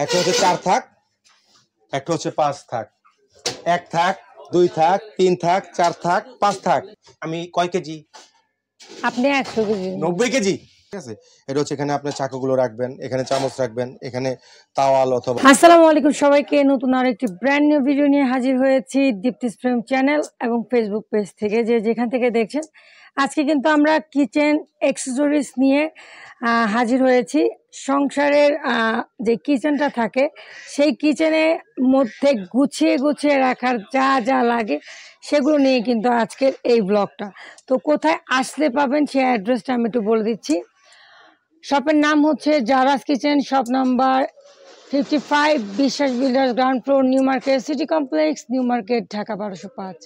একটা হচ্ছে 4 থাক, একটা হচ্ছে 5 থাক। 1 থাক, 2 থাক, 3 থাক, 4 থাক, 5 থাক। আমি কয় কেজি? আপনি 100 কেজি। 90 কেজি। ঠিক আছে, এটা হচ্ছে এখানে আপনার চাকুগুলো রাখবেন, এখানে চামচ রাখবেন, এখানে তাওয়াল অথবা। আসসালামু আলাইকুম সবাইকে, নতুন আরেকটি ব্র্যান্ড নিউ ভিডিও নিয়ে হাজির হয়েছি দীপ্তিস প্রেম চ্যানেল এবং ফেসবুক পেজ থেকে, যে যেখান থেকে দেখছেন। আজকে কিন্তু আমরা কিচেন অ্যাক্সেসরিজ নিয়ে হাজির হয়েছি। সংসারের যে কিচেনটা থাকে সেই কিচেনের মধ্যে গুছিয়ে গুছিয়ে রাখার যা যা লাগে সেগুলো নিয়ে কিন্তু আজকের এই ব্লগটা। তো কোথায় আসলে পাবেন সেই অ্যাড্রেসটা আমি একটু বলে দিচ্ছি। শপের নাম হচ্ছে জারাস কিচেন, শপ নাম্বার 55, বিশ্বাস builders, ground floor, new market city complex, new market, Dhaka 1205।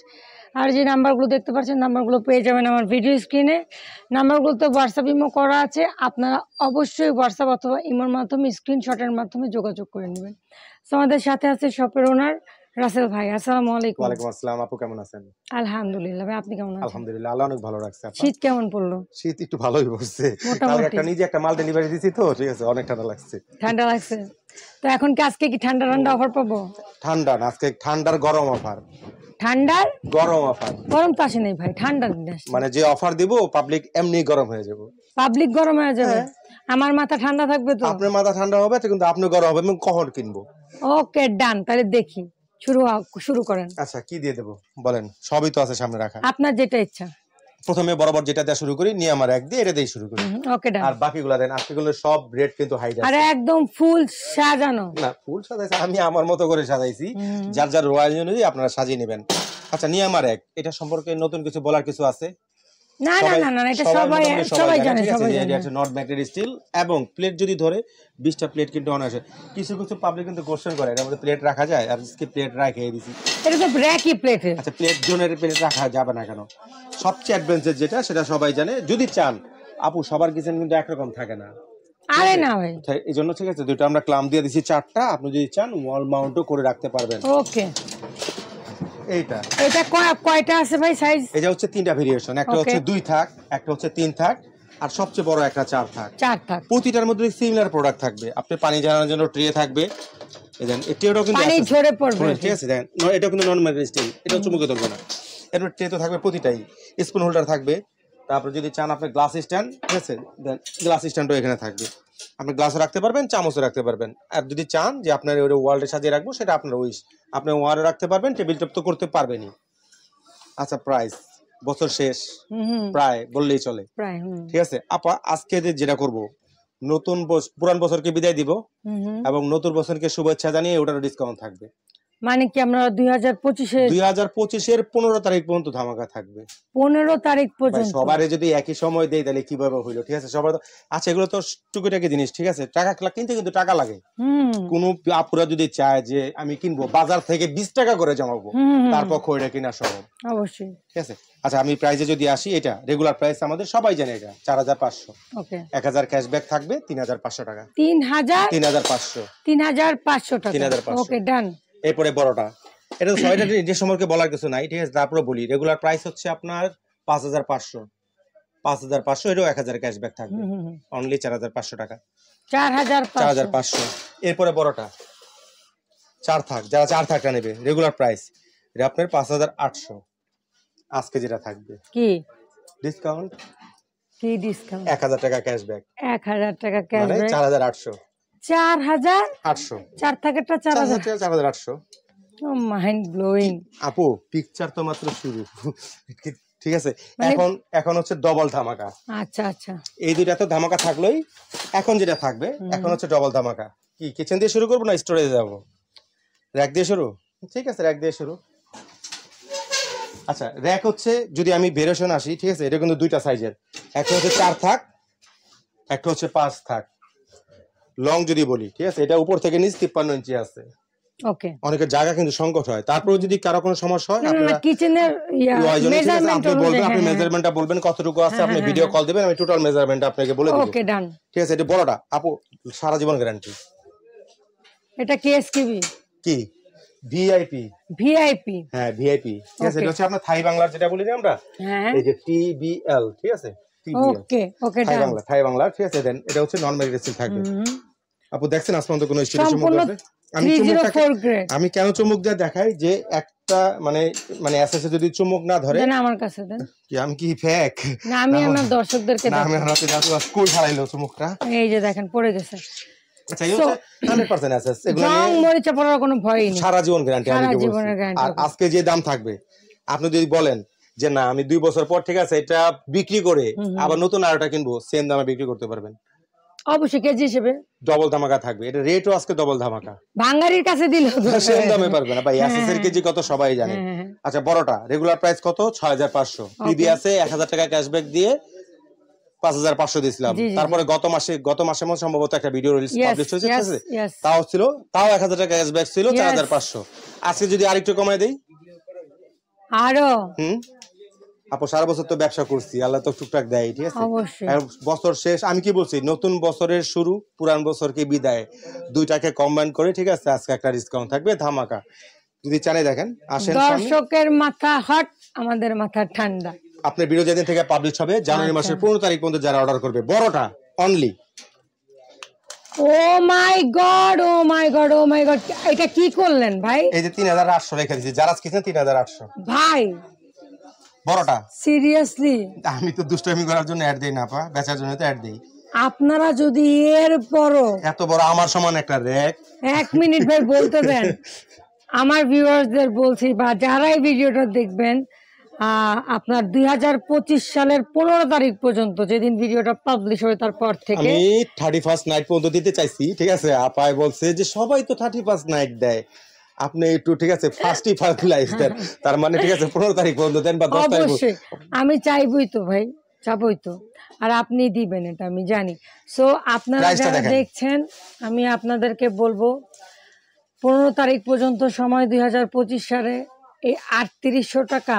আর যে নাম্বারগুলো দেখতে পাচ্ছেন নাম্বারগুলো পেয়ে যাবেন আমার ভিডিও স্ক্রিনে। নাম্বারগুলোতে হোয়াটসঅ্যাপ ইমো করা আছে, আপনারা অবশ্যই হোয়াটসঅ্যাপ অথবা ইমোর মাধ্যমে স্ক্রিনশটের মাধ্যমে যোগাযোগ করে নেবেন। তো আমাদের সাথে আছে শপের ওনার রাসেল ভাই। আসসালামু আলাইকুম। ওয়ালাইকুম আসসালাম। আপু কেমন আছেন? আলহামদুলিল্লাহ ভাই, আপনি কেমন আছেন? আলহামদুলিল্লাহ, আল্লাহ অনেক ভালো রাখছে। শীত কেমন পড়লো? শীত একটু ভালোই পড়ছে, কালকে একটা নিজে একটা মাল ডেলিভারি দিছি তো, ঠিক আছে, অনেক ঠান্ডা লাগছে। ঠান্ডা লাগছে তো এখন কি আজকে কি ঠান্ডা ঠান্ডা অফার পাবো? ঠান্ডা না, আজকে ঠান্ডার গরম অফার। ঠান্ডার গরম অফার? গরম তো আসে নাই ভাই, ঠান্ডা দিন আসে। মানে যে অফার দিব পাবলিক এমনি গরম হয়ে যাবে। পাবলিক গরম হয়ে যাবে? আমার মাথা ঠান্ডা থাকবে তো? আপনার মাথা ঠান্ডা হবে তো, কিন্তু আপনি গরম হবে। আমি কখন কিনবো? ওকে ডান, তাহলে দেখি শুরু করেন। আচ্ছা, কি দিয়ে দেবো বলেন? সবই তো আছে সামনে রাখা, আপনার যেটা ইচ্ছা। প্রথমে বরাবর যেটা দিয়ে শুরু করি, নিয়ে আমার 1 দিয়ে এটা দিয়ে শুরু করি। ওকে ডান। আর বাকিগুলো দেন, আজকেগুলো সব রেট কিন্তু হাই আছে। আরে একদম ফুল সাজানো না, ফুল সাজাইছি আমি আমার মতো করে সাজাইছি, যার যার রয়্যাল অনুযায়ী আপনারা সাজিয়ে নেবেন। আচ্ছা, নিয়ে আমার 1, এটা সম্পর্কে নতুন কিছু বলার কিছু আছে? না না না না, এটা সবাই জানে, সবাই জানে। এটা নট ম্যাগনেট স্টিল, এবং প্লেট যদি ধরে 20টা প্লেট কিন্তু অনায়াসে। কিছু কিছু পাবলিক কিন্তু কোশ্চেন করে এর মধ্যে প্লেট রাখা যায়, আর আজকে প্লেট রাখিয়ে দিছি। এটা তো র্যাকি প্লেট। আচ্ছা, প্লেট জোনের প্লেট রাখা যাবে না কেন? সবচেয়ে অ্যাডভান্সের যেটা, সেটা সবাই জানে। যদি চান, আপু সবার কিচেন কিন্তু একরকম থাকে না। আরে না ভাই, এই জন্য ঠিক আছে, দুটো আমরা ক্লাম দিয়ে দিছি 4টা। আপনি যদি চান ওয়াল মাউন্টও করে রাখতে পারবেন। ওকে। এটা কয়টা আছে ভাই সাইজ? এটা হচ্ছে 3টা ভেরিয়েশন, একটা হচ্ছে 2 থাক, একটা হচ্ছে 3 থাক, আর সবচেয়ে বড় একটা 4 থাক। 4 থাক। প্রতিটার মধ্যে সিমিলার প্রোডাক্ট থাকবে। আপনি পানি ঝরানোর জন্য ট্রে থাকবে, দেখেন এটাও কিন্তু পানি ঝরে পড়বে, ঠিক আছে। দেখেন এটা কিন্তু নন ম্যাগনেট স্টিল, এটা চুমুকে ধরবে না। এর ট্রে তো থাকবে প্রতিটাই, স্পুন হোল্ডার থাকবে। তারপর যদি চান আপনি গ্লাস স্ট্যান্ড, ঠিক আছে, দেন গ্লাস স্ট্যান্ডও এখানে থাকবে। আপনি গ্লাসও রাখতে পারবেন, চামচও রাখতে পারবেন। আর যদি চান যে আপনার ওই ওয়ার্ল্ডে সাজিয়ে রাখবো, সেটা আপনার উইশ, আপনি ওয়ারও রাখতে পারবেন, টেবিল টপ তো করতে পারবেনই। আচ্ছা, প্রাইস বছর শেষ প্রায় বললেই চলে, ঠিক আছে আপা। আজকে যেটা করব, নতুন পুরান বছরকে বিদায় দিব এবং নতুন বছরকে শুভেচ্ছা জানিয়ে ওটারও ডিসকাউন্ট থাকবে। মানে কি আমরা 2025-এর 15 তারিখ পর্যন্ত ধামাকা থাকবে। 15 তারিখ পর্যন্ত? সবারে যদি একই সময় দেই তাহলে কিভাবে হইলো, ঠিক আছে। সবার আচ্ছা, এগুলো তো টুকিটাকি জিনিস, ঠিক আছে। টাকা কিনতে কিন্তু টাকা লাগে। কোন আপুরা যদি চায় যে আমি কিনবো, বাজার থেকে 20 টাকা করে জমাবো, তার পক্ষে ওইটা কিনা সম্ভব অবশ্যই, ঠিক আছে। আচ্ছা, আমি প্রাইসে যদি আসি, এটা রেগুলার প্রাইস আমাদের সবাই জানে, এটা 4500। ওকে। 1000 ক্যাশব্যাক থাকবে, 3500 টাকা। 3500 টাকা। 3500। ওকে ডান। এরপরে বড়টা, এটা তো সবাইটা যে সম্পর্কে বলার কিছু নাই, ঠিক আছে। তারপরে বলি, রেগুলার প্রাইস হচ্ছে আপনার 5500। 5500, এটাও 1000 ক্যাশব্যাক থাকবে, অনলি 4500 টাকা। 4500। এরপরে বড়টা 4 থাক, যারা 4 থাকটা নেবে, রেগুলার প্রাইস এটা আপনার 5800। আজকে যেটা থাকবে কি ডিসকাউন্ট, 1000 টাকা ক্যাশব্যাক। 1000 টাকা ক্যাশব্যাক, মানে 4800। 4800। 4 থাকেরটা 4800। ও মাইন্ড ব্লোয়িং আপু, পিকচার তো মাত্র শুরু, ঠিক আছে। এখন হচ্ছে ডবল ধামাকা। আচ্ছা আচ্ছা, এই দুইটা তো ধামাকা থাকলোই, এখন যেটা থাকবে এখন হচ্ছে ডবল ধামাকা। কি কিচেন দিয়ে শুরু করবো না স্টোরেজে যাবো? র‍্যাক দিয়ে শুরু, ঠিক আছে, র‍্যাক দিয়ে শুরু। আচ্ছা, র‍্যাক হচ্ছে যদি আমি ভেরিয়েশন আসি, ঠিক আছে, এটা কিন্তু 2টা সাইজের, একটা হচ্ছে 4 থাক, একটা হচ্ছে 5 থাক। লং যদি বলি, ঠিক আছে, এটা উপর থেকে নিচ 53 ইঞ্চি আছে। ওকে। অনেকের জায়গা কিন্তু সংকট হয়, তারপর যদি কারো কোনো সমস্যা হয়, আপনারা কিচেনের মেজারমেন্ট বলবেন, আপনি মেজারমেন্টটা বলবেন কতটুকু আছে, আপনি ভিডিও কল দিবেন, আমি টোটাল মেজারমেন্ট আপনাকে বলে দেব। ওকে ডান, ঠিক আছে। এটা বড়টা আপু সারা জীবন গ্যারান্টি। এটা কেএসকিবি কি ভিআইপি? ভিআইপি, হ্যাঁ ভিআইপি, ঠিক আছে। এটা হচ্ছে আপনার থাই বাংলার যেটা বলি না আমরা, এই যে টিবিএল, ঠিক আছে, টিবিএল। ওকে ওকে ডান, থাই বাংলা, ঠিক আছে। দেন এটা হচ্ছে নন ম্যাগনেট স্টিল থাকবে। আপু দেখছেন আসমান তো কোনো স্টিল চুমুক সম্পূর্ণ আছে? আমি চুমুকটা 304 গ্রেড। আমি কেন চুমুক দিয়ে দেখাই যে একটা মানে মানে এসএসএ যদি চুমুক না ধরে দেন আমার কাছে দেন। কি আমি কি ফেক না আমি আমার দর্শকদেরকে না আমি দেখাবো। হাতে দাও স্কুল হারাইলো চুমুকটা। এই যে দেখেন পড়ে গেছে। আচ্ছা এই হচ্ছে 100% এসএস, এগুলো জং নিয়ে মরিচা পড়ার কোনো ভয়ই নেই। সারা জীবন গ্যারান্টি আমি সারা বলছি। জীবনের গ্যারান্টি। আর আজকে যে দাম থাকবে আপনি যদি বলেন যে না আমি 2 বছর পর ঠিক আছে এটা বিক্রি করে আবার নতুন আরেকটা কিনবো, সেম দামে বিক্রি করতে পারবেন। অবশ্যই কেজি হিসেবে ডবল ধামাকা থাকবে, এটা রেটও আজকে ডবল ধামাকা। ভাঙ্গারির কাছে দিলেও তো সেম দামে পারবে না ভাই, এসএস এর কেজি কত সবাই জানে। হ্যাঁ। আচ্ছা বড়টা রেগুলার প্রাইস কত? 6500। পিবি আছে 1000 টাকা ক্যাশব্যাক দিয়ে 5500 দিছিলাম। জি, জি, তারপরে গত মাসে মধ্যে সম্ভবত একটা ভিডিও রিলিজ Yes, পাবলিশ হয়েছে, ঠিক yes, আছে? yes. তাও 1000 টাকা ক্যাশব্যাক ছিল, Yes. 4500। আজকে যদি আরেকটু কমায় দেই, আরো আপু সারা বছর তো ব্যবসা করছি, আল্লাহ তো টুকটাক দেয়, ঠিক আছে? অবশ্যই। আর বছর শেষ আমি কি বলছি, নতুন বছরের শুরু পুরান বছরকে বিদায়, দুইটাকে কম্বাইন করে, ঠিক আছে? আজকে একটা ডিসকাউন্ট থাকবে ধামাকা। যদি চানে দেখেন আসেন সামনে। দর্শকের মাথা হট, আমাদের মাথা ঠান্ডা। আপনার ভিডিও যেদিন থেকে পাবলিশ হবে জানুয়ারি মাসের 15 তারিখ পর্যন্ত যারা অর্ডার করবে বড়টা অনলি, ও মাই গড, ও মাই গড, ও মাই গড, এটা কি করলেন ভাই? এই যে 3800 রেখে দিয়েছি, যারা কিনছেন 3800 ভাই বড়টা। সিরিয়াসলি আমি তো দুষ্টামি করার জন্য অ্যাড দেই না পা, বেচার জন্য তো অ্যাড দেই। আপনারা যদি এর পরও এত বড় আমার সমান একটা র‍্যাক, 1 মিনিট ভাই বলতে দেন, আমার ভিউয়ার্সদের বলছি বা যারা এই ভিডিওটা দেখবেন, আপনার 2025 সালের 15 তারিখ পর্যন্ত, যেদিন ভিডিওটা পাবলিশ হবে তারপর থেকে আমি 31st নাইট পর্যন্ত দিতে চাইছি, ঠিক আছে? আপায় বলছে যে সবাই তো 31st নাইট দেয়, আপনি একটু ঠিক আছে ফার্স্টই ফার্স্ট লাইফ দেন, তার মানে ঠিক আছে 15 তারিখ পর্যন্ত দেন বা 10 তারিখ। অবশ্যই আমি চাইবই তো ভাই, চাবই তো, আর আপনি দিবেন এটা আমি জানি। সো আপনারা Price টা যারা দেখেন। দেখছেন, আমি আপনাদেরকে বলবো 15 তারিখ পর্যন্ত সময়, 2025 সালে এই 3800 টাকা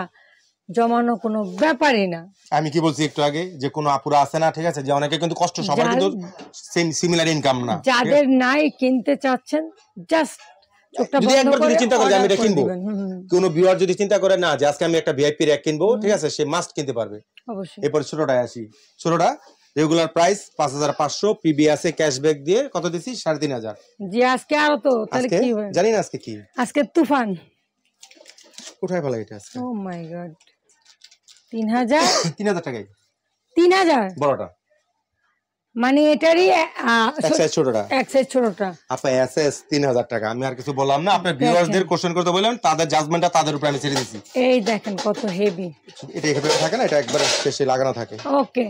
জমানো কোনো ব্যাপারই না। আমি কি বলছি একটু আগে যে কোনো আপুরা আছে না, ঠিক আছে, যে অনেকে কিন্তু কষ্ট, সবার যার- কিন্তু সিমিলার ইনকাম না। যাদের নাই, কিনতে চাচ্ছেন, জাস্ট চোখটা যদি বন্ধ একবার করে যদি চিন্তা করে যে আমি order এটা করে কিনবো, দিবেন। কোনো ভিউয়ার যদি চিন্তা করে না যে আজকে আমি একটা ভিআইপি র‍্যাক কিনবো, ঠিক আছে, সে মাস্ট কিনতে পারবে। অবশ্যই। এরপর ছোটটায় আসি, ছোটটা রেগুলার প্রাইস 5500, পিবি আছে ক্যাশব্যাক দিয়ে কত দিছি? 3500। জি আজকে আরো তো, তাহলে আজকে কি হবে? জানি না আজকে কি আজকে তুফান। কোথায় ফেলা এটা আজকে? ও মাই গড, 3000 3000 টাকায় 3000 বড়টা, মানে এটারই এক সাইজ ছোটটা। এক সাইজ ছোটটা। আপনার এসএস 3000 টাকা। আমি আর কিছু বললাম না, আপনার ভিউয়ারদের কোশ্চেন করতে বললাম, তাদের জাজমেন্টটা তাদের উপরে আমি ছেড়ে দিছি। এই দেখেন কত হেভি। এটা এখানে থাকে না, এটা একবার শেষে লাগানো থাকে। ওকে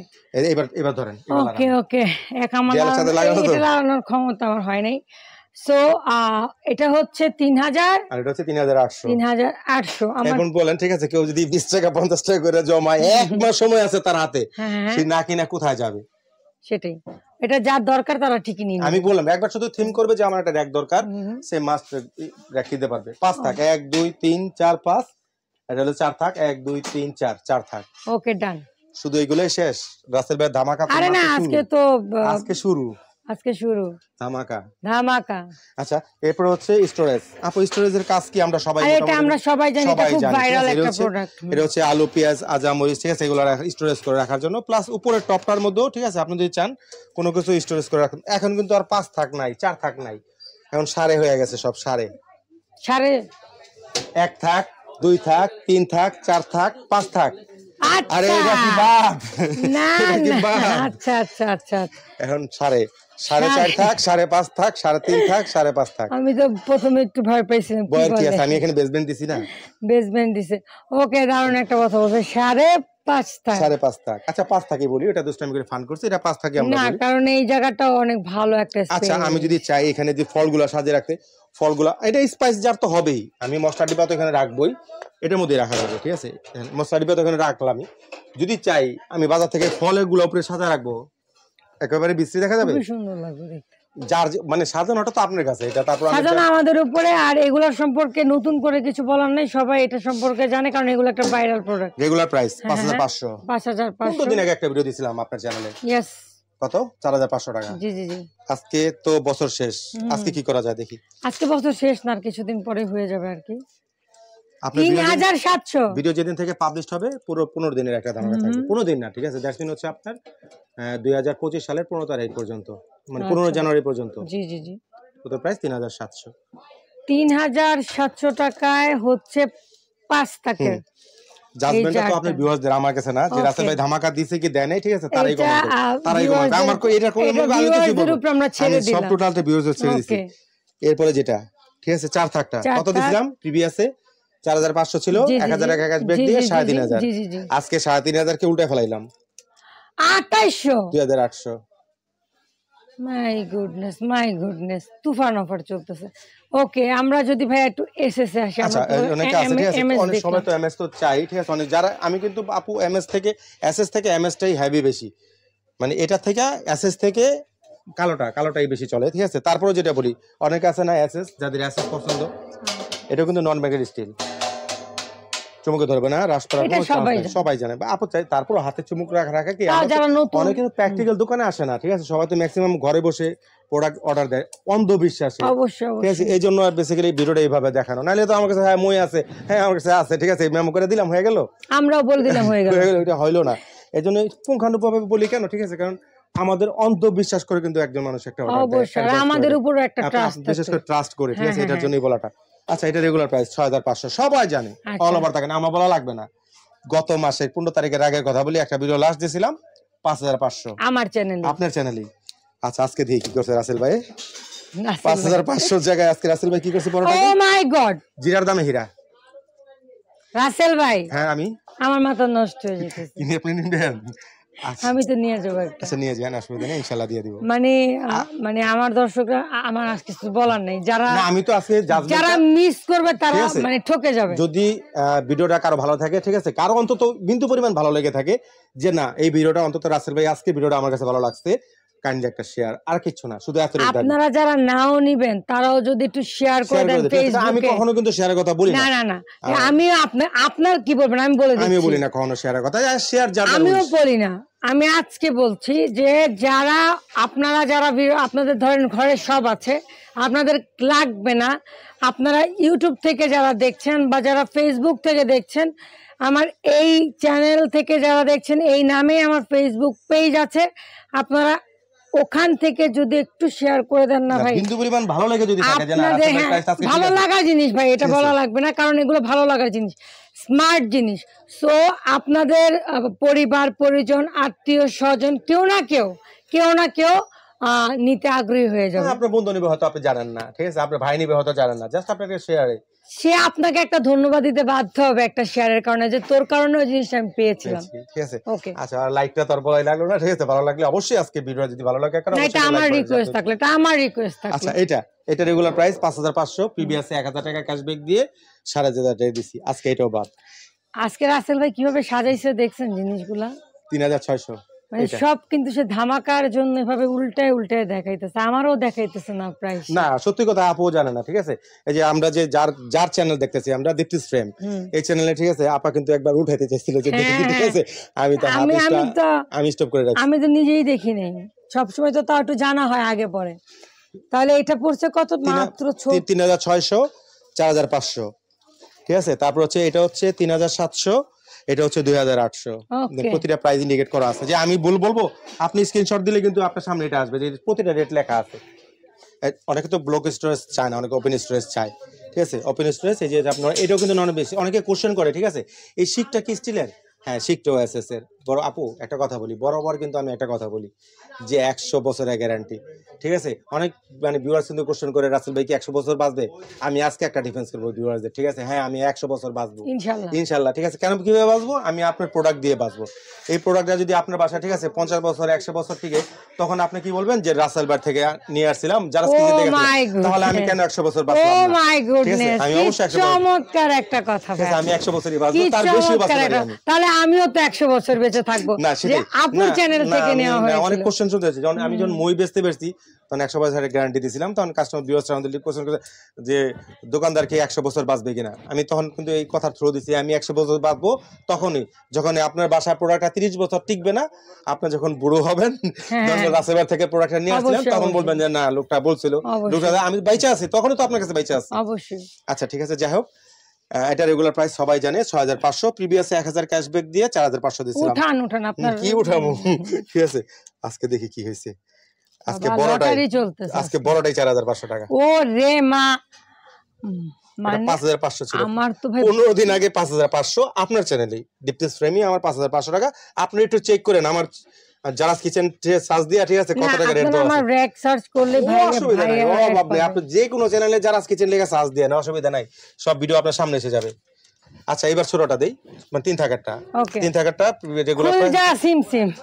এবার ধরেন, ওকে ওকে, এক আমার দেয়ালের সাথে লাগানো তো? এটা লাগানোর ক্ষমতা আমার হয় নাই। সো এটা হচ্ছে 3000, আর এটা হচ্ছে 3800। 3800 আমার। এখন বলেন, ঠিক আছে, কেউ যদি 20 টাকা 50 টাকা করে জমায়, এক মাস সময় আছে তার হাতে, হ্যাঁ, সে না কিনা কোথায় যাবে? সেটাই, এটা যার দরকার তারা ঠিকই নিয়ে আমি নেবে। বললাম একবার শুধু থিম করবে যে আমার একটা র‍্যাক দরকার, সে মাস্ট র‍্যাক দিতে পারবে। 5 থাক, 1 2 3 4 5, এটা হলো 4 থাক, 1 2 3 4 4 থাক। ওকে ডান। শুধু এগুলোই শেষ? রাসেল ভাই ধামাকা তো আরে না, মাত্র আজকে শুরু। তো আজকে শুরু ধামাকা। ধামাকা। আচ্ছা এরপর হচ্ছে স্টোরেজ। আপু স্টোরেজের কাজ কি আমরা সবাই আর এটা আমরা সবাই জানি, এটা খুব ভাইরাল একটা প্রোডাক্ট। এটা হচ্ছে আলু পেঁয়াজ আজামরিচ, ঠিক আছে, এগুলো স্টোরেজ করে রাখার জন্য, প্লাস উপরের টপটার মধ্যেও, ঠিক আছে, আপনি যদি চান কোনো কিছু স্টোরেজ করে রাখুন। এখন কিন্তু আর 5 থাক নাই, 4 থাক নাই, এখন সারে হয়ে গেছে সব, সারে। 1 থাক, 2 থাক, 3 থাক, 4 থাক, 5 থাক। আরে এটা কি বাপ? না এটা কি বাপ? আচ্ছা আচ্ছা আচ্ছা, এখন সাড়ে 4 থাক, 5.5 থাক, 3.5 থাক, 5.5 থাক। আমি তো প্রথমে একটু ভয় পাইছিলাম, বয়ের কি আছে, আমি এখানে বেসমেন্ট দিছি না, বেসমেন্ট দিছে। ওকে দারুণ একটা কথা বলছে, 5.5 থাক। 5.5 থাক। আচ্ছা 5 থাকি বলি, এটা দুষ্টামি করে ফান করছি, এটা 5 থাকি আমরা না বলি। কারণ এই জায়গাটা অনেক ভালো একটা আচ্ছা স্পেস। আমি যদি চাই এখানে যে ফলগুলা সাজিয়ে রাখতে, ফলগুলা এটা স্পাইস জার তো হবেই, আমি মশলা ডিব্বা তো এখানে রাখবোই, এটার মধ্যে রাখা যাবে, ঠিক আছে, মশলা ডিব্বা তো এখানে রাখলাম। যদি চাই আমি বাজার থেকে ফলের গুলা উপরে সাজা রাখবো, একেবারে বিশ্রী দেখা যাবে, খুবই সুন্দর লাগবে দেখতে। যার মানে সাজানোটা তো আপনার কাছে, এটা তারপর সাজানো আমাদের উপরে। আর এগুলোর সম্পর্কে নতুন করে কিছু বলার নাই, সবাই এটা সম্পর্কে জানে, কারণ এগুলো একটা ভাইরাল প্রোডাক্ট। Regular price 5500। 5500। দিন আগে একটা ভিডিও দিছিলাম আপনার চ্যানেলে, ইয়েস। কত? 4500 টাকা। জি জি জি। আজকে তো বছর শেষ, আজকে কি করা যায় দেখি। আজকে বছর শেষ না, আর কিছুদিন পরে হয়ে যাবে আর কি। আপনার 3700 ভিডিও যেদিন থেকে পাবলিশ হবে পুরো 15 দিনের একটা ধামাকা থাকবে। 15 দিন না, ঠিক আছে, দ্যাটস মিন হচ্ছে আপনার 2025 সালের 15 তারিখ পর্যন্ত, মানে 15 জানুয়ারি পর্যন্ত। জি জি জি। ওদের প্রাইস 3700। 3700 টাকায় হচ্ছে 5 টাকার। জাজমেন্টটা তো আপনার ভিউয়ারদের, আমার কাছে না, যে রাসেল ভাই ধামাকা দিছে কি দেয় নাই, ঠিক আছে, তারাই কমেন্ট করবে, তারাই কমেন্ট। আমার কো এটা কোন আমি কিছু বলবো, আমরা ছেড়ে দিলাম, সব টোটালটা ভিউয়ারদের ছেড়ে দিছি। এরপরে যেটা, ঠিক আছে, 4 থাকটা কত দিছিলাম প্রিভিয়াসে? 4500 ছিল, 1000 টাকা ক্যাশব্যাক দিয়ে 3500। আজকে 3500 কে উল্টায় ফেলাইলাম 2800, 2800। মাই গুডনেস, তুফান অফার চলতেছে। ওকে, আমরা যদি ভাই একটু এসএস এ আসি। আচ্ছা, অনেকে আছে, ঠিক আছে, অনেক সময় তো এমএস তো চাই, ঠিক আছে, অনেক যারা, আমি কিন্তু আপু এমএস থেকে এসএস থেকে এমএস টাই হেভি বেশি, মানে এটা থেকে এসএস থেকে কালোটাই বেশি চলে, ঠিক আছে। তারপরে যেটা বলি, অনেকে আছে না এসএস, যাদের এসএস পছন্দ, এটা কিন্তু নন ম্যাগনেট স্টিল, চুমুকে ধরবে না, রাশ করা সবাই জানে আপু চাই। তারপর হাতে চুমুক রাখা কি, অনেকে কিন্তু প্র্যাকটিক্যাল দোকানে আসে না, ঠিক আছে, সবাই তো ম্যাক্সিমাম ঘরে বসে প্রোডাক্ট অর্ডার দেয় অন্ধবিশ্বাসে, ঠিক আছে। এই জন্য আর বেসিক্যালি ভিডিওটা এইভাবে দেখানো, নাহলে তো আমার কাছে হ্যাঁ মই আছে, হ্যাঁ আমার কাছে আছে, ঠিক আছে, মেমো করে দিলাম, হয়ে গেল, আমরাও বলে দিলাম হয়ে গেল, এটা হইলো না। এই জন্য পুঙ্খানুপুঙ্খভাবে বলি কেন, ঠিক আছে, কারণ আমাদের অন্ধবিশ্বাস করে কিন্তু একজন মানুষ একটা অর্ডার দেয়, আমাদের উপর একটা ট্রাস্ট, বিশেষ করে ট্রাস্ট করে, ঠিক আছে, এটার জন্যই বলাটা। আচ্ছা, এটা রেগুলার প্রাইস 6500, সবাই জানে, অল ওভার থাকে না, আমার বলা লাগবে না। গত মাসে 15 তারিখের আগের কথা বলি, একটা ভিডিও লাস্ট দিয়েছিলাম 5500 আমার চ্যানেলে, আপনার চ্যানেলেই। আচ্ছা, আজকে দেখি কি করছে রাসেল ভাই, 5500 জায়গায় আজকে রাসেল ভাই কি করছে, পরোটা, ও মাই গড, জিরার দামে হীরা। রাসেল ভাই, হ্যাঁ, আমি, আমার মাথা নষ্ট হয়ে যেতেছে, কিনে আপনি নিবেন? আমি তো নিয়ে যাবো একটা। আচ্ছা, নিয়ে যান, অসুবিধা নেই, ইনশাআল্লাহ দিয়ে দিব। মানে আমার দর্শকরা, আমার আজকে কিছু বলার নেই, যারা না, আমি তো আজকে যারা মিস করবে তারা মানে ঠকে যাবে। যদি ভিডিওটা কারো ভালো থাকে, ঠিক আছে, কারো অন্তত বিন্দু পরিমাণ ভালো লেগে থাকে, যে না এই ভিডিওটা অন্তত রাসেল ভাই আজকে ভিডিওটা আমার কাছে ভালো লাগছে, কাইন্ডলি একটা শেয়ার, আর কিছু না, শুধু এত। আপনারা যারা নাও নিবেন তারাও যদি একটু শেয়ার করে দেন ফেসবুকে। আমি কখনো কিন্তু শেয়ারের কথা বলি না, না না, আমি আপনার কি বলবেন আমি বলে দিচ্ছি, আমি বলি না কখনো শেয়ারের কথা, শেয়ার যার, আমিও বলি না। আমি আজকে বলছি যে যারা আপনারা যারা আপনাদের ধরেন ঘরে সব আছে, আপনাদের লাগবে না, আপনারা ইউটিউব থেকে যারা দেখছেন বা যারা ফেসবুক থেকে দেখছেন, আমার এই চ্যানেল থেকে যারা দেখছেন, এই নামে আমার ফেসবুক পেজ আছে, আপনারা ওখান থেকে যদি একটু শেয়ার করে দেন না ভাই, বিন্দু পরিমাণ ভালো লাগে যদি থাকে, জানা ভালো লাগার জিনিস ভাই, এটা বলা লাগবে না, কারণ এগুলো ভালো লাগার জিনিস, স্মার্ট জিনিস। সো আপনাদের পরিবার পরিজন আত্মীয় স্বজন কেউ না কেউ নিতে আগ্রহী হয়ে যাবে। আপনার বন্ধু নিবে হয়তো আপনি জানেন না, ঠিক আছে, আপনার ভাই নিবে হয়তো জানেন না, জাস্ট আপনাকে শেয়ারে সে আপনাকে একটা ধন্যবাদ দিতে বাধ্য হবে একটা শেয়ারের কারণে, যে তোর কারণে ওই জিনিসটা আমি পেয়েছিলাম, ঠিক আছে। ওকে, আচ্ছা, আর লাইকটা তোর ভালো লাগলো না, ঠিক আছে, ভালো লাগলে অবশ্যই আজকে ভিডিও যদি ভালো লাগে, কারণ এটা আমার রিকোয়েস্ট থাকলে, এটা আমার রিকোয়েস্ট থাকলে। আচ্ছা, এটা রেগুলার প্রাইস 5500, প্রিভিয়াসে 1000 টাকা ক্যাশব্যাক দিয়ে 4500 টাকা দিছি, আজকে এটাও বাদ। আজকে রাসেল ভাই কিভাবে সাজাইছে দেখছেন জিনিসগুলা, 3600, মানে সব কিন্তু সে ধামাকার জন্য এভাবে উল্টায় দেখাইতেছে, আমারও দেখাইতেছে না প্রাইস। না, সত্যি কথা, আপু জানে না, ঠিক আছে, এই যে আমরা যে যার চ্যানেল দেখতেছি আমরা, দীপ্তিস ফ্রেম, এই চ্যানেলে, ঠিক আছে, আপা কিন্তু একবার উঠাইতে চাইছিল, যে ঠিক আছে, আমি স্টপ করে রাখছি, আমি তো নিজেই দেখি নাই, সবসময় তো তাও একটু জানা হয় আগে পরে। তাহলে এটা পড়ছে কত, মাত্র 3600, 4500, ঠিক আছে। তারপর হচ্ছে এটা হচ্ছে 3700, এটা হচ্ছে 2800, প্রতিটা প্রাইস ইন্ডিকেট করা আছে, যে আমি বলবো, আপনি স্ক্রিনশট দিলে কিন্তু আপনার সামনে এটা আসবে, যে প্রতিটা রেট লেখা আছে। অনেকে তো ব্লক স্টোরেজ চায় না, অনেকে ওপেন স্টোরেজ চায়, ঠিক আছে, ওপেন স্টোরেজ, এই যে আপনার এটাও কিন্তু নন বেশি, অনেকে কোশ্চেন করে, ঠিক আছে, এই শিকটা কি স্টিলের? হ্যাঁ, শিকটাও এসএস এর। বড় আপু একটা কথা বলি, বরাবর কিন্তু আমি একটা কথা বলি, যে 100 বছরের গ্যারান্টি, ঠিক আছে। অনেক মানে ভিউয়ার্স কিন্তু কোশ্চেন করে, রাসেল ভাই কি 100 বছর বাঁচবে? আমি আজকে একটা ডিফেন্স করবো ভিউয়ার্সদের, ঠিক আছে, হ্যাঁ আমি 100 বছর বাঁচবো ইনশাল্লাহ, ঠিক আছে। কেন, কিভাবে বাঁচবো? আমি আপনার প্রোডাক্ট দিয়ে বাঁচবো। এই প্রোডাক্টটা যদি আপনার বাসায়, ঠিক আছে, 50 বছর 100 বছর থেকে, তখন আপনি কি বলবেন, যে রাসেল ভাই থেকে নিয়ে আসছিলাম, যারা তাহলে আমি কেন 100 বছর বাঁচলাম না? আমি অবশ্যই চমৎকার একটা কথা, আমি 100 বছরই বাঁচবো, তার বেশি বাঁচতে পারি আমি, তাহলে আমিও তো 100 বছর বেঁচে থাকবো। না, সেটাই, আপুর চ্যানেল থেকে নেওয়া হয়েছিল। অনেক কোশ্চেন শুনতে হয়েছে, যখন আমি যখন মই বেচতে পারছি, তখন 100 বছরের গ্যারান্টি দিয়েছিলাম, তখন কাস্টমার ভিউয়ার্সরা আমাদের কোশ্চেন করে, যে দোকানদার কি 100 বছর বাঁচবে কিনা। আমি তখন কিন্তু এই কথা থ্রো দিছি, আমি 100 বছর বাঁচবো তখনই যখন আপনার বাসার প্রোডাক্টটা 30 বছর টিকবে না, আপনি যখন বুড়ো হবেন, যখন রাসেলবার থেকে প্রোডাক্টটা নিয়ে আসছিলাম, তখন বলবেন যে না, লোকটা বলছিল, লোকটা আমি বাইচা আছি, তখনই তো আপনার কাছে বাইচা আছি, অবশ্যই। আচ্ছা, ঠিক আছে, যাই হোক, এটা রেগুলার প্রাইস সবাই জানে 6500, প্রিভিয়াসে 1000 ক্যাশব্যাক দিয়ে 4500 দিছিলাম। উঠান আপনার কি উঠাবো? ঠিক আছে, আজকে দেখি কি হয়েছে। আজকে বাবা, বড়টাই লটারি চলতেছে আজকে বড়টাই 4500 টাকা। ও রে মা, এটা 5500 ছিল। আমার তো ভাই 15 দিন আগে 5500 আপনার চ্যানেলে ডিপটেস ফ্রেমই আমার 5500 টাকা। আপনি একটু চেক করেন আমার জারাস কিচেন সার্চ দিয়া, ঠিক আছে, কত টাকা রেট দেওয়া আছে। আমার র‍্যাক সার্চ করলে ভাই অসুবিধা নাই, ও বাবা, আপনি যে কোনো চ্যানেলে জারাস কিচেন লেখা সার্চ দিয়ে না, অসুবিধা নাই, সব ভিডিও আপনার সামনে এসে যাবে। আচ্ছা, এবার ছোটটা দেই, মানে 3 থাকারটা। 3 থাকারটা রেগুলার প্রাইস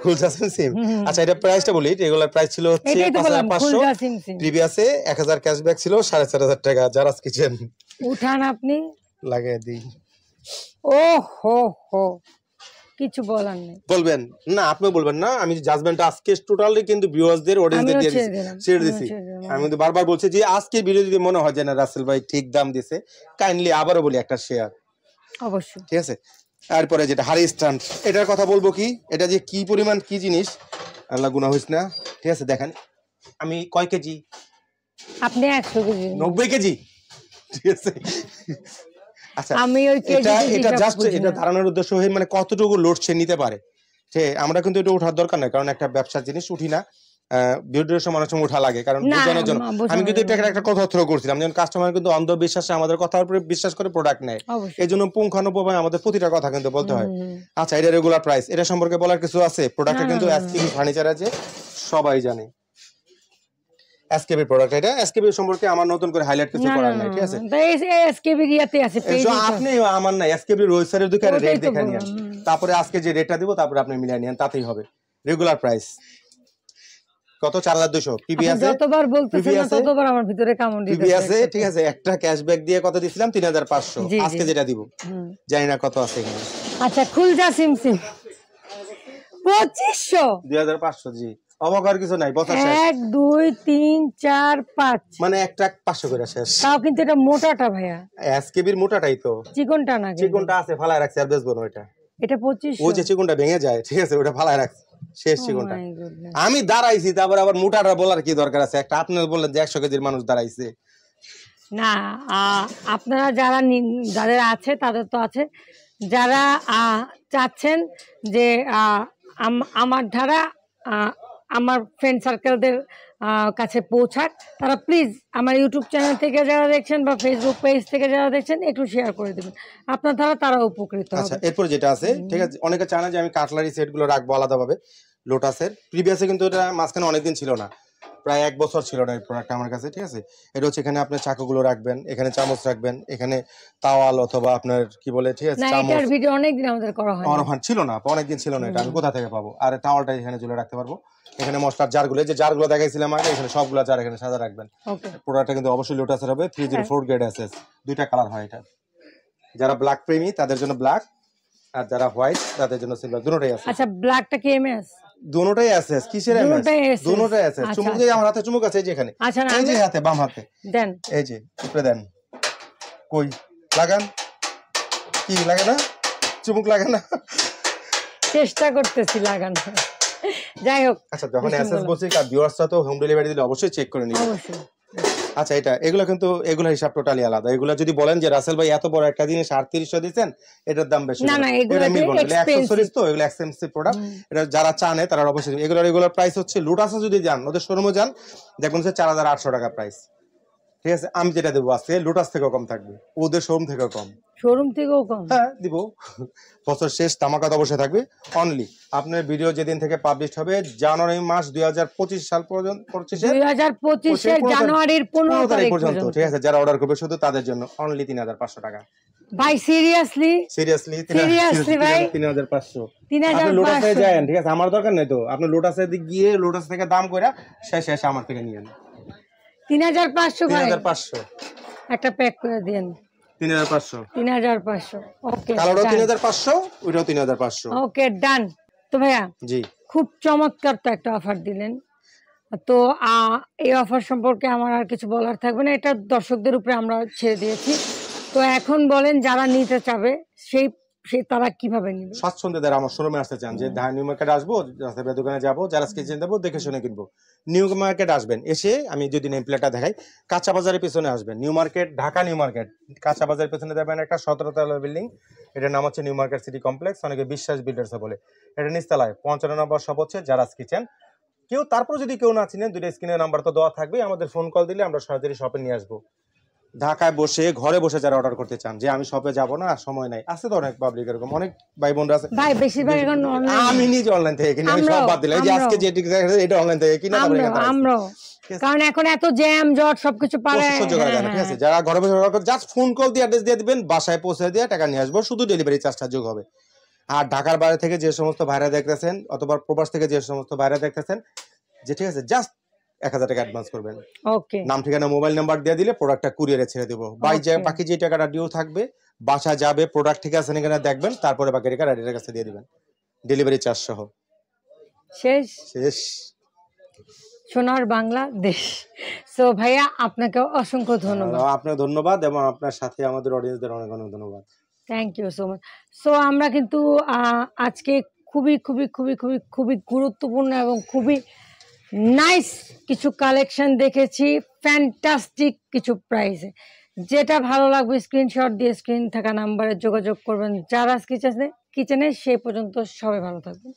খুলজা সিমসিম। আচ্ছা, এটা প্রাইসটা বলি। রেগুলার প্রাইস ছিল হচ্ছে 5500, প্রিভিয়াসে 1000 ক্যাশব্যাক ছিল 4500 টাকা। জারাস কিচেন উঠান, আপনি লাগিয়ে দিই। ও হো হো, কিছু বলার নেই। বলবেন না, আপনি বলবেন না, আমি জাজমেন্ট আজকে টোটালি কিন্তু ভিউয়ারদের অডিয়েন্সদের দিয়ে ছেড়ে দিছি। আমি কিন্তু বারবার বলছি যে আজকের ভিডিও যদি মনে হয় যে না রাসেল ভাই ঠিক দাম দিছে, কাইন্ডলি আবারও বলি একটা শেয়ার অবশ্যই, ঠিক আছে। তারপরে যেটা হারি স্ট্যান্ড, এটার কথা বলবো কি, এটা যে কি পরিমাণ কি জিনিস, আল্লাহ গুনাহ হইছে না, ঠিক আছে। দেখেন আমি কয় কেজি, আপনি 100 কেজি, 90 কেজি, ঠিক আছে। আচ্ছা, আমি ওই এটা জাস্ট এটা ধারণার উদ্দেশ্য হয়ে মানে কতটুকু লোড সে নিতে পারে। ঠিক, আমরা কিন্তু এটা ওঠার দরকার নাই, কারণ একটা ব্যবসার জিনিস উঠি না, ভিডিওর সময় অনেক সময় ওঠা লাগে, কারণ বোঝানোর জন্য। আমি কিন্তু এটা একটা কথা থ্রো করছিলাম, যেমন কাস্টমার কিন্তু অন্ধবিশ্বাসে আমাদের কথার উপরে বিশ্বাস করে প্রোডাক্ট নেয়, এই জন্য পুঙ্খানুপুঙ্খভাবে আমাদের প্রতিটা কথা কিন্তু বলতে হয়। আচ্ছা, এটা রেগুলার প্রাইস, এটা সম্পর্কে বলার কিছু আছে? প্রোডাক্টটা কিন্তু এসকেবি ফার্নিচার আছে, সবাই জানে এসকেবি প্রোডাক্ট। এটা এসকেবি সম্পর্কে আমার নতুন করে হাইলাইট কিছু করার নাই, ঠিক আছে। এসকেবি রিয়াতে আছে পেজ, আপনি আমার না এসকেবি ওয়েবসাইটের দিকে রেট দেখে নিন, তারপরে আজকে যে রেটটা দিব তারপরে আপনি মিলাই নিন, তাতেই হবে। রেগুলার প্রাইস কত? 4200। পিবিএস যতবার বলতেছেন না ততবার আমার ভিতরে কামড় দিতেছে। পিবিএস ঠিক আছে, একটা ক্যাশব্যাক দিয়ে কত দিছিলাম? 3500। আজকে যেটা দিব জানি না কত আছে এখানে। আচ্ছা, খুলজা সিমসিম 2500, 2500। জি, অবাক হওয়ার কিছু নাই, 1 2 3 4 5, মানে একটা 500 করে শেষ। তাও কিন্তু এটা মোটাটা ভাইয়া, এসকেবির মোটাটাই তো, চিকনটা না। চিকনটা আছে ফালায় রাখছে, আর বেচবো না ওইটা। এটা 2500, ওই যে চিকনটা ভেঙে যায়, ঠিক আছে, ওটা ফালায় রাখছে, শেষ চিকনটা। আমি দাঁড়াইছি, তারপর আবার মোটাটা বলার কি দরকার আছে? একটা আপনি বললেন যে 100 কেজির মানুষ দাঁড়াইছে না। আপনারা যাদের আছে তাদের তো আছে, যারা চাচ্ছেন যে আমার ধারা আমার ফ্রেন্ড সার্কেলদের কাছে পৌঁছাক, তারা প্লিজ আমার ইউটিউব চ্যানেল থেকে যারা দেখছেন বা ফেসবুক পেজ থেকে যারা দেখছেন একটু শেয়ার করে দেবেন, আপনার দ্বারা তারা উপকৃত হবে। আচ্ছা, এরপর যেটা আছে, ঠিক আছে, অনেকে চায় না যে আমি কাটলারি সেটগুলো রাখবো আলাদাভাবে। লোটাসের প্রিভিয়াসে কিন্তু এটা মাঝখানে অনেকদিন ছিল না, প্রায় 1 বছর ছিল না এই প্রোডাক্টটা আমার কাছে, ঠিক আছে। এটা হচ্ছে এখানে আপনি চাকুগুলো রাখবেন, এখানে চামচ রাখবেন, এখানে তাওয়াল অথবা আপনার কি বলে, ঠিক আছে, চামচ। এটার ভিডিও অনেকদিন আমাদের করা হয় না, ছিল না, অনেকদিন ছিল না, এটা আমি কোথা থেকে পাবো? আর টাওয়ালটা এখানে ঝুলে রাখতে পারবো। এখানে মশলার জারগুলো, যে জারগুলো দেখাইছিলাম আগে, এখানে সবগুলো জার এখানে সাজা রাখবেন। প্রোডাক্টটা কিন্তু অবশ্যই লোটাসের হবে, 304 গ্রেড এসএস, দুইটা কালার হয় এটা। যারা ব্ল্যাক প্রেমী তাদের জন্য ব্ল্যাক, আর যারা হোয়াইট তাদের জন্য সিলভার, দুটোটাই আছে। আচ্ছা, ব্ল্যাকটা কি এমএস? দুটোটাই আছে। কিসের এমএস? দুটোটাই আছে। চুমুক দিয়ে আমার হাতে চুমুক আছে, এই যে এখানে, এই যে হাতে, বাম হাতে দেন, এই যে উপরে দেন, কই লাগান, কি লাগে না? চুমুক লাগে না? চেষ্টা করতেছি লাগানো, যাই হোক। আচ্ছা, যখন এসএস বলছি, কার ভিউয়ার্সরা তো হোম ডেলিভারি দিলে অবশ্যই চেক করে নিবেন, অবশ্যই। আচ্ছা, এগুলো কিন্তু এগুলো হিসাব টোটালি আলাদা। এগুলো যদি বলেন যে রাসেল ভাই এত বড় একটা জিনিস 3800 দিবেন, এটার দাম বেশি, না না, এগুলো এক্সপেন্সিভ, তো এগুলো এক্সপেন্সিভ প্রোডাক্ট। এটা যারা চানে তারা অবশ্যই, এগুলো রেগুলার প্রাইস হচ্ছে, লোটাসে যদি যান, ওদের শোরুমে যান, দেখুন 4800 টাকা প্রাইস, ঠিক আছে। আমি যেটা দেবো আজকে লোটাস থেকেও কম থাকবে, ওদের শোরুম থেকেও কম, শোরুম থেকেও কম, হ্যাঁ দিব। বছর শেষ তামাকাত অবশ্যই থাকবে অনলি। আপনার ভিডিও যেদিন থেকে পাবলিশ হবে, জানুয়ারি মাস 2025 সাল পর্যন্ত, 2025 জানুয়ারির 15 তারিখ পর্যন্ত, ঠিক আছে। যারা অর্ডার করবে শুধু তাদের জন্য অনলি 3500 টাকা। ভাই সিরিয়াসলি ভাই 3500। আপনি লোটাসে যান, ঠিক আছে, আমার দরকার নেই তো, আপনি লোটাসে গিয়ে লোটাস থেকে দাম কইরা শেষ আমার থেকে নিয়ে নেন। 3500 ভাই, 3500 একটা প্যাক করে দেন। 3500 ওকে, কালোটাও 3500, ওইটাও 3500। ওকে, ডান। তো ভাইয়া, জি, খুব চমৎকার তো একটা অফার দিলেন, তো এই অফার সম্পর্কে আমার আর কিছু বলার থাকবে না, এটা দর্শকদের উপরে আমরা ছেড়ে দিয়েছি। তো এখন বলেন, যারা নিতে চাবে সেই সে তারা কিভাবে নেবে? স্বাচ্ছন্দ্যে যারা আমার শোরুমে আসতে চান, যে নিউ মার্কেট আসবো, রাস্তায় দোকানে যাবো, যারা কিচেন দেবো, দেখে শুনে কিনবো, নিউ মার্কেট আসবেন। এসে আমি যদি নেম প্লেটটা দেখাই, কাঁচা বাজারের পিছনে আসবেন, new market, Dhaka new market, কাঁচা বাজারের পিছনে যাবেন একটা 17 তলা বিল্ডিং, এটার নাম হচ্ছে নিউ মার্কেট সিটি কমপ্লেক্স, অনেকে বিশ্বাস বিল্ডার্স বলে। এটা নিচতলায় 55 নম্বর শপ হচ্ছে জারাস কিচেন। কেউ তারপর যদি কেউ না চিনেন, দুইটা স্ক্রিনের নাম্বার তো দেওয়া থাকবে, আমাদের ফোন কল দিলে আমরা সরাসরি শপে নিয়ে আসবো। ঢাকায় বসে ঘরে বসে যারা অর্ডার করতে চান, যে আমি শপে যাব না, সময় নাই, আছে তো অনেক পাবলিক এরকম, অনেক ভাই বোনরা আছে। ভাই বেশিরভাগ এখন আমি নিজে অনলাইন থেকে কিনি, আমি সব বাদ দিলাম, এই যে আজকে যে এটা অনলাইন থেকে কিনা, তারপরে আমরাও, কারণ এখন এত জ্যাম জট সবকিছু পারে সহ্য করা যায় না, ঠিক আছে। যারা ঘরে বসে অর্ডার করে, জাস্ট ফোন কল দিয়ে অ্যাড্রেস দিয়ে দিবেন, বাসায় পৌঁছে দিয়ে টাকা নিয়ে আসবো, শুধু ডেলিভারি চার্জটা যোগ হবে। আর ঢাকার বাইরে থেকে যে সমস্ত ভাইরা দেখতেছেন, অথবা প্রবাস থেকে যে সমস্ত ভাইরা দেখতেছেন, যে ঠিক আছে, জাস্ট 1000 টাকা অ্যাডভান্স করবেন, ওকে, নাম ঠিকানা মোবাইল নাম্বার দিয়ে দিলে প্রোডাক্টটা কুরিয়ারে ছেড়ে দেবো। বাকি যে টাকাটা ডিউ থাকবে, বাসা যাবে, প্রোডাক্ট ঠিক আছে নাকি দেখবেন, তারপরে বাকি টাকা রাইডারের কাছে দিয়ে দিবেন, ডেলিভারি চার্জ সহ। শেষ। সোনার বাংলাদেশ। সো ভাইয়া আপনাকে অসংখ্য ধন্যবাদ। আপনার ধন্যবাদ, এবং আপনার সাথে আমাদের অডিয়েন্সদের অনেক অনেক ধন্যবাদ। Thank you so much. So আমরা কিন্তু আজকে খুবই খুবই খুবই খুবই খুবই গুরুত্বপূর্ণ এবং খুবই নাইস কিছু কালেকশন দেখেছি, ফ্যান্টাস্টিক কিছু প্রাইসে। যেটা ভালো লাগবে স্ক্রিনশট দিয়ে স্ক্রিন থাকা নাম্বারে যোগাযোগ করবেন। যারা কিচেনে সেই পর্যন্ত সবাই ভালো থাকবেন।